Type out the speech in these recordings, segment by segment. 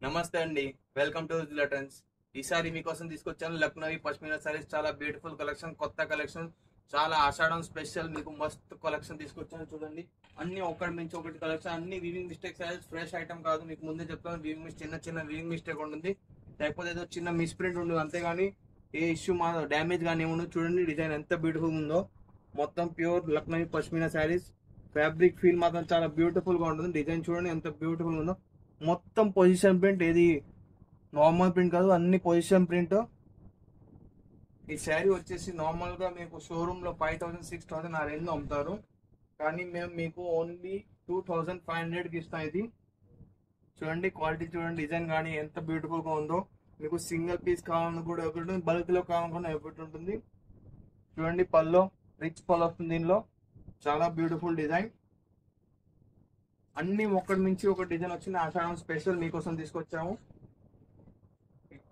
నమస్తే అండి. Welcome to రిలేటెన్స్. ఈసారి మీకోసం తీసుకొచ్చాను లక్నోవి పష్మినా సారీస్. చాలా బ్యూటిఫుల్ కలెక్షన్, కొత్త కలెక్షన్, చాలా ఆషాఢం స్పెషల్ మీకు మస్తు కలెక్షన్ తీసుకొచ్చాను. చూడండి, అన్ని ఒకటి నుంచి ఒకటి కలెక్షన్, అన్ని weaving mistake saris, fresh item కాదు. మీకు ముందే చెప్తాను, చిన్న చిన్న వీవింగ్ మిస్టేక్ ఉంటుంది, లేకపోతే ఏదో చిన్న మిస్ప్రింట్ ఉండదు, అంతేగాని ఏ ఇష్యూ మా డ్యామేజ్ కానీ ఏముండదు. చూడండి డిజైన్ ఎంత బ్యూటిఫుల్ ఉందో. మొత్తం pure Lucknowi pashmina saris. Fabric feel మాత్రం చాలా బ్యూటిఫుల్ గా ఉంటుంది. డిజైన్ చూడండి ఎంత బ్యూటిఫుల్ ఉందో. మొత్తం పొజిషన్ ప్రింట్, ఏది నార్మల్ ప్రింట్ కాదు, అన్ని పొజిషన్ ప్రింట్. ఈ శారీ వచ్చేసి నార్మల్ గా మీకు షోరూమ్ లో 5000 6000 ఆ రేంజ్ లో అమ్ముతారు, కానీ మేము మీకు ఓన్లీ 2500 కి ఇస్తాం. ఇది చూడండి, క్వాలిటీ చూడండి, డిజైన్ కానీ ఎంత బ్యూటిఫుల్ గా ఉందో. మీకు సింగిల్ పీస్ కావాలని కూడా ఒకటి ఉంటుంది, బల్క్ లో కావాలనుకున్న ఒకటి ఉంటుంది. చూడండి, పల్లో రిచ్ పళ్ళు వస్తుంది దీనిలో. చాలా బ్యూటిఫుల్ డిజైన్. అన్ని ఒకటి నుంచి ఒక డిజైన్ వచ్చింది. ఆషాఢం స్పెషల్ మీకోసం తీసుకొచ్చాము.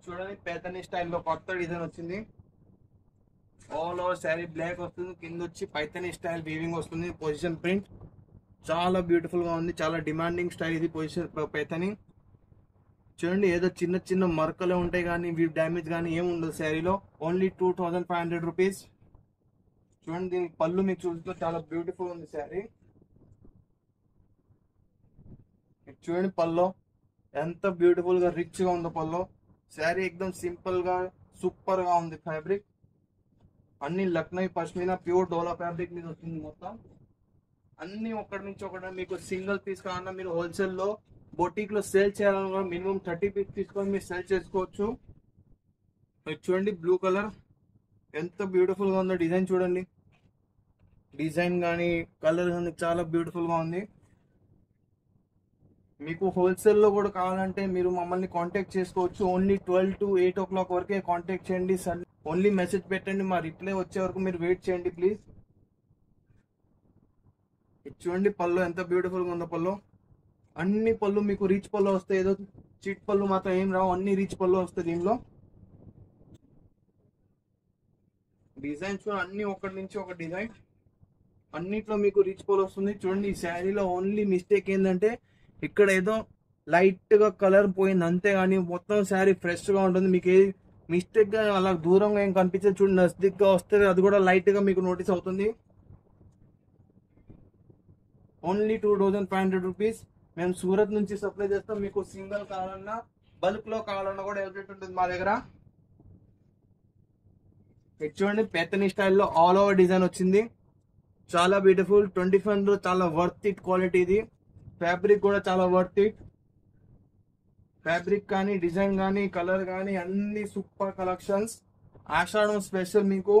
చూడండి, పేతని స్టైల్లో కొత్త డిజైన్ వచ్చింది. ఆల్ ఓవర్ శారీ బ్లాక్ వస్తుంది, కింద వచ్చి పైతని స్టైల్ వీవింగ్ వస్తుంది. పొజిషన్ ప్రింట్ చాలా బ్యూటిఫుల్ గా ఉంది. చాలా డిమాండింగ్ స్టైల్ ఇది పొజిషన్ పైతని. చూడండి, ఏదో చిన్న చిన్న మరకలే ఉంటాయి కానీ డ్యామేజ్ కానీ ఏమి ఉండదు శారీలో. Only 2500 rupees. చూడండి, దీనికి పళ్ళు మీకు చూస్తే చాలా బ్యూటిఫుల్ ఉంది శారీ. చూడండి పళ్ళు ఎంత బ్యూటిఫుల్ గా రిచ్ గా ఉందో పళ్ళు. శారీ ఎక్దమ్ సింపుల్ గా సూపర్ గా ఉంది. ఫ్యాబ్రిక్ అన్ని లక్నోవి పష్మినా ప్యూర్ డోలా ఫ్యాబ్రిక్ మీద వస్తుంది మొత్తం. అన్ని ఒకటి నుంచి ఒకటి. మీకు సింగిల్ పీస్ కావాలన్నా, మీరు హోల్సేల్ లో బొటీక్ లో సేల్ చేయాలన్నా మినిమం 30 పీస్ తీసుకొని మీరు సేల్ చేసుకోవచ్చు. చూడండి, బ్లూ కలర్ ఎంత బ్యూటిఫుల్ గా ఉందో. డిజైన్ చూడండి, డిజైన్ కానీ కలర్ కానీ చాలా బ్యూటిఫుల్ గా ఉంది. మీకు హోల్సేల్ లో కూడా కావాలంటే మీరు మమ్మల్ని కాంటాక్ట్ చేసుకోవచ్చు. ఓన్లీ 12 to 8 o'clock వరకే కాంటాక్ట్ చేయండి. ఓన్లీ మెసేజ్ పెట్టండి, మా రిప్లై వచ్చే వరకు మీరు వెయిట్ చేయండి ప్లీజ్. చూడండి పళ్ళు ఎంత బ్యూటిఫుల్ గా ఉందో. పళ్ళు అన్ని పళ్ళు మీకు రీచ్ పళ్ళు వస్తాయి, ఏదో చిట్ పళ్ళు మాత్రం ఏం రావు, అన్ని రీచ్ పళ్ళు వస్తాయి దీనిలో. డిజైన్ చూడండి, అన్ని ఒకటి నుంచి ఒక డిజైన్, అన్నిట్లో మీకు రీచ్ పళ్ళు వస్తుంది. చూడండి, ఈ శారీలో ఓన్లీ మిస్టేక్ ఏంటంటే ఇక్కడ ఏదో లైట్ గా కలర్ పోయింది అంతేగాని మొత్తం శారీ ఫ్రెష్ గా ఉంటుంది. మీకు ఏ మిస్టేక్ గా అలా దూరంగా ఏం కనిపించదు. చూడండి, నజదీక్ గా వస్తే అది కూడా లైట్ గా మీకు నోటీస్ అవుతుంది. Only 2500 rupees. మేము సూరత్ నుంచి సప్లై చేస్తాం. మీకు సింగిల్ కావాలన్నా, బల్క్ లో కావాలన్నా కూడా అవైలబిలిటీ ఉంటుంది మా దగ్గర. చూడండి, పేతని స్టైల్లో ఆల్ ఓవర్ డిజైన్ వచ్చింది. చాలా బ్యూటిఫుల్. 25 లో చాలా వర్త్ ఇట్ క్వాలిటీ ఇది. ఫ్యాబ్రిక్ కూడా చాలా వర్త్ ఇట్. ఫ్యాబ్రిక్ కానీ, డిజైన్ కానీ, కలర్ కానీ అన్ని సూపర్ కలెక్షన్స్. ఆషాఢం స్పెషల్ మీకు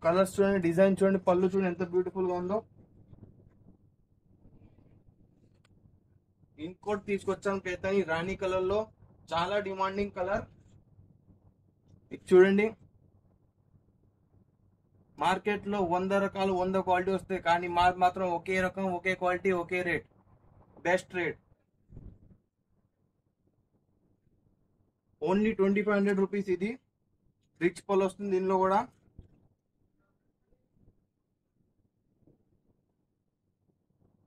కలర్స్ చూడండి, డిజైన్ చూడండి, పళ్ళు చూడండి ఎంత బ్యూటిఫుల్ గా ఉందో. ఇంకోటి తీసుకొచ్చాను పేతని రాణి కలర్ లో, చాలా డిమాండింగ్ కలర్. ఇది చూడండి, మార్కెట్ లో 100 రకాలు 100 క్వాలిటీ వస్తాయి, కానీ మాత్రం ఒకే రకం, ఒకే క్వాలిటీ, ఒకే rate, best rate. Only 2500 rupees. ఇది రిచ్ పల్ వస్తుంది దీనిలో కూడా.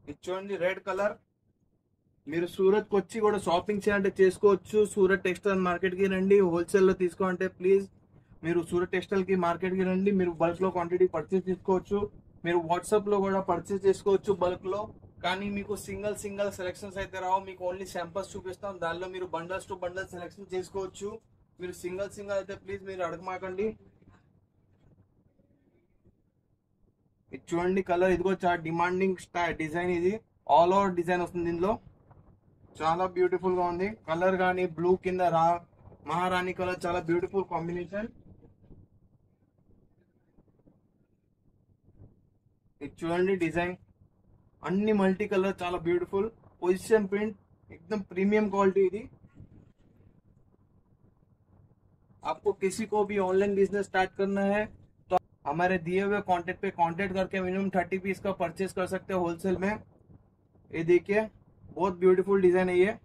ఇది చూడండి, రెడ్ కలర్. మీరు సూరత్ కి వచ్చి కూడా షాపింగ్ చేయాలంటే చేసుకోవచ్చు. సూరత్ టెక్స్టైల్ మార్కెట్ కి రండి. హోల్సేల్ లో తీసుకోవాలంటే ప్లీజ్ మీరు సూరత్ టెక్స్టైల్ కి మార్కెట్ కి రండి. మీరు బల్క్ లో క్వాంటిటీ పర్చేస్ చేసుకోవచ్చు. మీరు వాట్సాప్ లో కూడా పర్చేస్ చేసుకోవచ్చు బల్క్ లో. కానీ మీకు సింగిల్ సింగిల్ సెలెక్షన్స్ అయితే రావు. మీకు ఓన్లీ శాంపల్స్ చూపిస్తాం, దానిలో మీరు బండల్స్ టు బండల్ సెలెక్షన్ చేసుకోవచ్చు. మీరు సింగిల్ సింగిల్ అయితే ప్లీజ్ మీరు అడగమాకండి. ఇది చూడండి కలర్, ఇదిగో చాలా డిమాండింగ్ డిజైన్. ఇది ఆల్ ఓవర్ డిజైన్ వస్తుంది దీనిలో. చాలా బ్యూటిఫుల్ గా ఉంది. కలర్ కానీ బ్లూ కింద మహారాణి కలర్, చాలా బ్యూటిఫుల్ కాంబినేషన్. ఇది చూడండి డిజైన్, అన్ని మల్టీ కలర్, చాలా బ్यूटीफुल पोजीशन प्रिंट, एकदम प्रीमियम क्वालिटी ఇది. आपको किसी को भी ऑनलाइन बिजनेस स्टार्ट करना है तो हमारे दिए हुए कांटेक्ट पे कांटेक्ट करके मिनिमम 30 पीस का परचेस कर सकते हो होलसेल में. ये देखिए, बहुत ब्यूटीफुल डिजाइन है ये.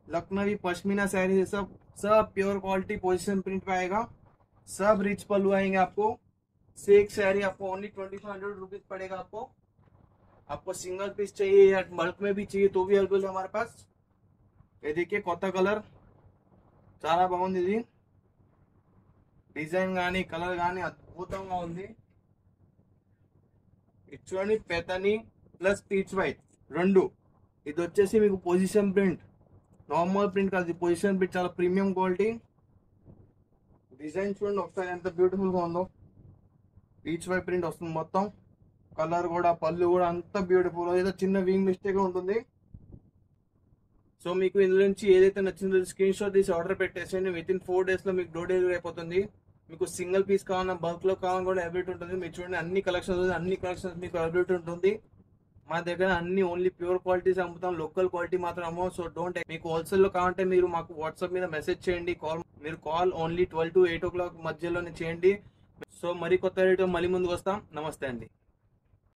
लखनवी पश्मीना साड़ी, सब सब प्योर क्वालिटी पोजीशन प्रिंट पे आएगा. सब रिच पल्लू आएंगे आपको. सेक साड़ी आपको ओनली 2500 रुपीज पड़ेगा. आपको सिंगल पीस चाहिए या बल्क में भी चाहिए तो भी अवेलेबल है हमारे पास. ఇదికే కొత్త కలర్, చాలా బాగుంది. ఇది డిజైన్ కానీ కలర్ కానీ అద్భుతంగా ఉంది. ఇది చూడండి, పెతని ప్లస్ పీచ్ వైట్ రెండు. ఇది వచ్చేసి మీకు పొజిషన్ ప్రింట్, నార్మల్ ప్రింట్ కాదు, పొజిషన్ ప్రింట్, చాలా ప్రీమియం క్వాలిటీ. డిజైన్ చూడండి ఒకసారి ఎంత బ్యూటిఫుల్ గా ఉందో. పీచ్ వైట్ ప్రింట్ వస్తుంది మొత్తం. కలర్ కూడా, పళ్ళు కూడా అంత బ్యూటిఫుల్. ఏదో చిన్న వింగ్ మిస్టేక్ ఉంటుంది. సో మీకు ఇందులో నుంచి ఏదైతే నచ్చిందో స్క్రీన్ షాట్ తీసి ఆర్డర్ పెట్టేసేయండి. విత్ ఇన్ 4 days లో మీకు డోర్ డెలివరీ అయిపోతుంది. మీకు సింగిల్ పీస్ కావాలన్నా, బల్క్ లో కావాలన్నా కూడా అవైలబిలిటీ ఉంటుంది. మీరు చూడండి అన్ని కలెక్షన్స్ మీకు అవైలబిలిటీ ఉంటుంది. మా దగ్గర అన్ని ఓన్లీ ప్యూర్ క్వాలిటీస్ అమ్ముతాం, లోకల్ క్వాలిటీ మాత్రం అమ్మో. సో డోంట్, మీకు హోల్సేల్ లో కావాలంటే మీరు మాకు వాట్సాప్ మీద మెసేజ్ చేయండి. కాల్ ఓన్లీ 12 to 8 o'clock మధ్యలోనే చేయండి. సో మరి కొత్త రేటు మళ్ళీ ముందుకు వస్తాం. నమస్తే అండి.